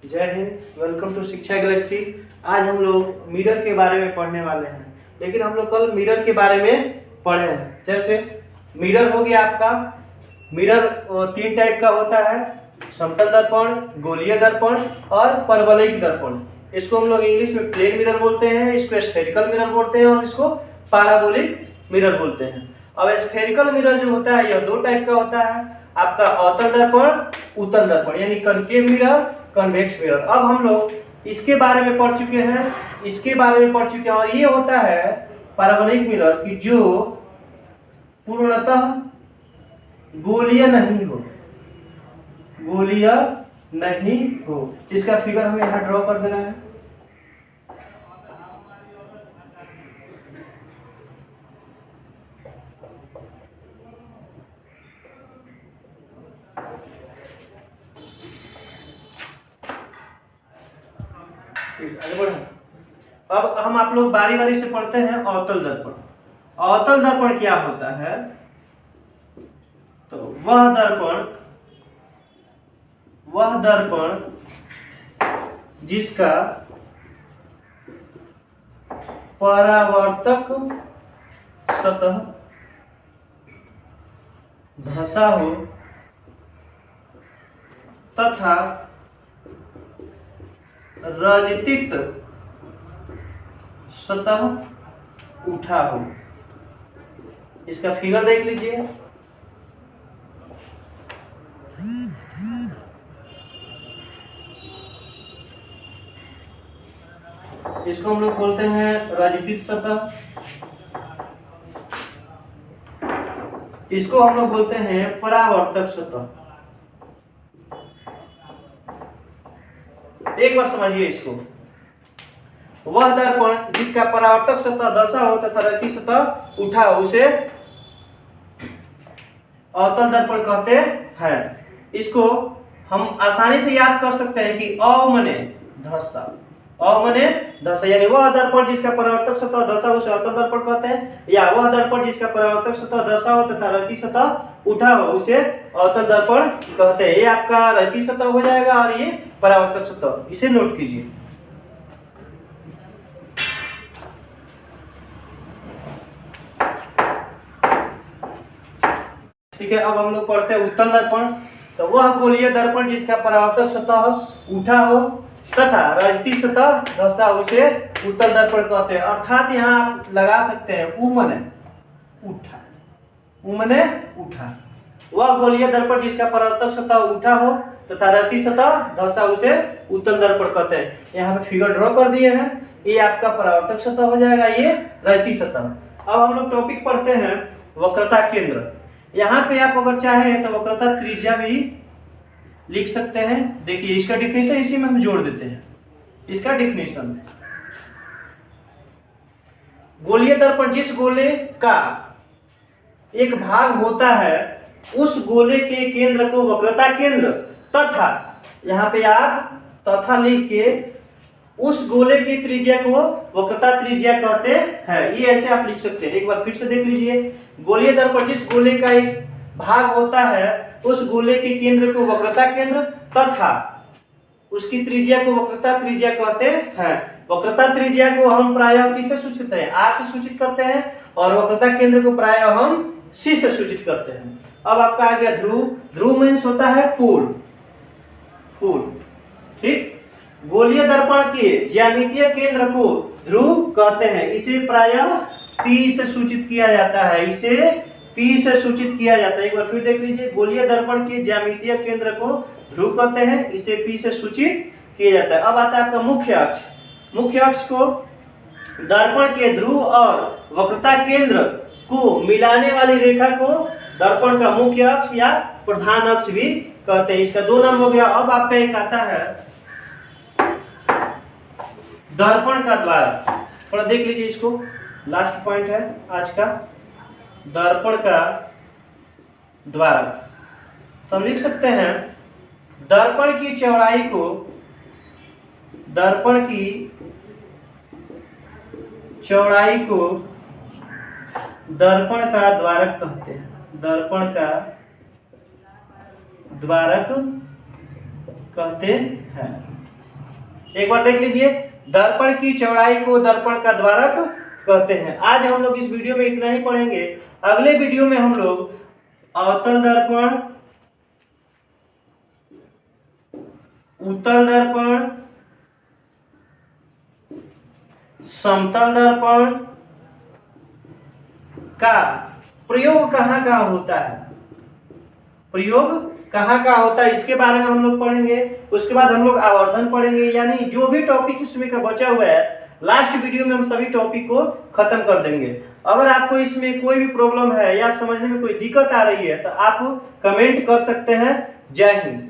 जय Hind. Welcome to शिक्षा Galaxy. आज हम लोग मिरर के बारे में पढ़ने वाले हैं, लेकिन हम लोग कल मिरर के बारे में पढ़े हैं। जैसे मिरर हो गया आपका, मिरर 3 टाइप का होता है, समतल दर्पण, गोलीय दर्पण और परवलयिक दर्पण। इसको हम लोग इंग्लिश में प्लेन मिरर बोलते हैं, इसको स्फेरिकल मिरर बोलते हैं और इसको पैराबोलिक मिरर बोलते हैं। अब स्फेरिकल मिरर जो होता है यह 2 टाइप का होता है, आपका अवतल दर्पण, उत्तल दर्पण, यानी कनकेव मिरर, कन्वेक्स मिरर। अब हम लोग इसके बारे में पढ़ चुके हैं, इसके बारे में पढ़ चुके हैं। और ये होता है पैराबोलिक मिरर की जो पूर्णतः गोलीय नहीं हो, गोलीय नहीं हो। इसका फिगर हमें यहाँ ड्रॉ कर देना है। अब हम आप लोग बारी बारी से पढ़ते हैं अवतल दर्पण। अवतल दर्पण क्या होता है? तो वह दर्पण जिसका परावर्तक सतह धंसा हो तथा रजतित सतह उठा हो। इसका फिगर देख लीजिए। इसको हम लोग बोलते हैं रजतित सतह, इसको हम लोग बोलते हैं परावर्तक सतह। एक बार समझिए इसको। वह दर्पण जिसका परावर्तक सतह धंसा हो तथा रजतित सतह उठा हो उसे अवतल दर्पण कहते हैं। इसको हम आसानी से याद कर सकते हैं कि अ मने धंसा, अ मने धंसा, यानी वह दर्पण जिसका परावर्तक सतह धंसा उसे अवतल दर्पण कहते हैं, या वह दर्पण जिसका परावर्तक सतह धंसा हो तथा रजतित सतह उठा हो उसे अवतल दर्पण कहते हैं। ये आपका रजतित सतह हो जाएगा और ये परावर्तक सतह, इसे नोट कीजिए। ठीक है, अब हम लोग पढ़ते हैं उत्तल दर्पण। तो वह गोलीय दर्पण जिसका परावर्तक सतह उठा हो तथा रजतित सतह धंसा उसे उत्तल दर्पण कहते हैं। अर्थात यहाँ आप लगा सकते हैं उ मने उठा, उ मने उठा। वह गोलीय दर्पण जिसका परावर्तक सतह उठा हो तथा रजतित सतह धंसा उसे उत्तल दर्पण कहते हैं। यहाँ पे फिगर ड्रॉ कर दिए हैं। ये आपका परावर्तक सतह हो जाएगा, ये रजतित सतह। अब हम लोग टॉपिक पढ़ते हैं वक्रता केंद्र। यहाँ पे आप अगर चाहें तो वक्रता त्रिज्या भी लिख सकते हैं। देखिए इसका डिफिनेशन इसी में हम जोड़ देते हैं। इसका डिफिनेशन, गोलीय दर्पण जिस गोले का एक भाग होता है उस गोले के केंद्र को वक्रता केंद्र तथा, यहाँ पे आप तथा लिख के उस गोले की त्रिज्या को वक्रता त्रिज्या कहते हैं। ये ऐसे आप लिख सकते हैं। एक बार फिर से देख लीजिए। गोलीय दर्पण जिस गोले का एक भाग होता है उस गोले के केंद्र को वक्रता केंद्र तथा उसकी त्रिज्या को वक्रता त्रिज्या कहते हैं। वक्रता त्रिज्या को हम प्रायः किससे सूचित करते हैं? आर से सूचित करते हैं, और वक्रता केंद्र को प्रायः हम सी से सूचित करते हैं। अब आपका आ गया ध्रुव। ध्रुव मीन्स होता है पोल, पोल। ठीक, गोलीय दर्पण के ज्यामितीय केंद्र को ध्रुव कहते हैं। इसे प्रायः पी से सूचित किया जाता है, इसे पी से सूचित किया जाता है। एक बार फिर देख लीजिए। गोलीय दर्पण के ज्यामितीय केंद्र को ध्रुव कहते हैं, इसे पी से सूचित किया जाता है। अब आता है आपका मुख्य अक्ष। मुख्य अक्ष को दर्पण के ध्रुव और वक्रता केंद्र को मिलाने वाली रेखा को दर्पण का मुख्य अक्ष या प्रधान अक्ष भी कहते हैं। इसका 2 नाम हो गया। अब आपका एक आता है दर्पण का द्वारक। थोड़ा देख लीजिए इसको, लास्ट पॉइंट है आज का, दर्पण का द्वारक। तो हम लिख सकते हैं दर्पण की चौड़ाई को, दर्पण की चौड़ाई को दर्पण का द्वारक कहते हैं, दर्पण का द्वारक कहते हैं। एक बार देख लीजिए, दर्पण की चौड़ाई को दर्पण का द्वारक कहते हैं। आज हम लोग इस वीडियो में इतना ही पढ़ेंगे। अगले वीडियो में हम लोग अवतल दर्पण, उत्तल दर्पण, समतल दर्पण का प्रयोग कहाँ कहाँ होता है, प्रयोग कहाँ कहाँ होता है, इसके बारे में हम लोग पढ़ेंगे। उसके बाद हम लोग आवर्धन पढ़ेंगे, यानी जो भी टॉपिक इसमें का बचा हुआ है लास्ट वीडियो में हम सभी टॉपिक को खत्म कर देंगे। अगर आपको इसमें कोई भी प्रॉब्लम है या समझने में कोई दिक्कत आ रही है तो आप कमेंट कर सकते हैं। जय हिंद।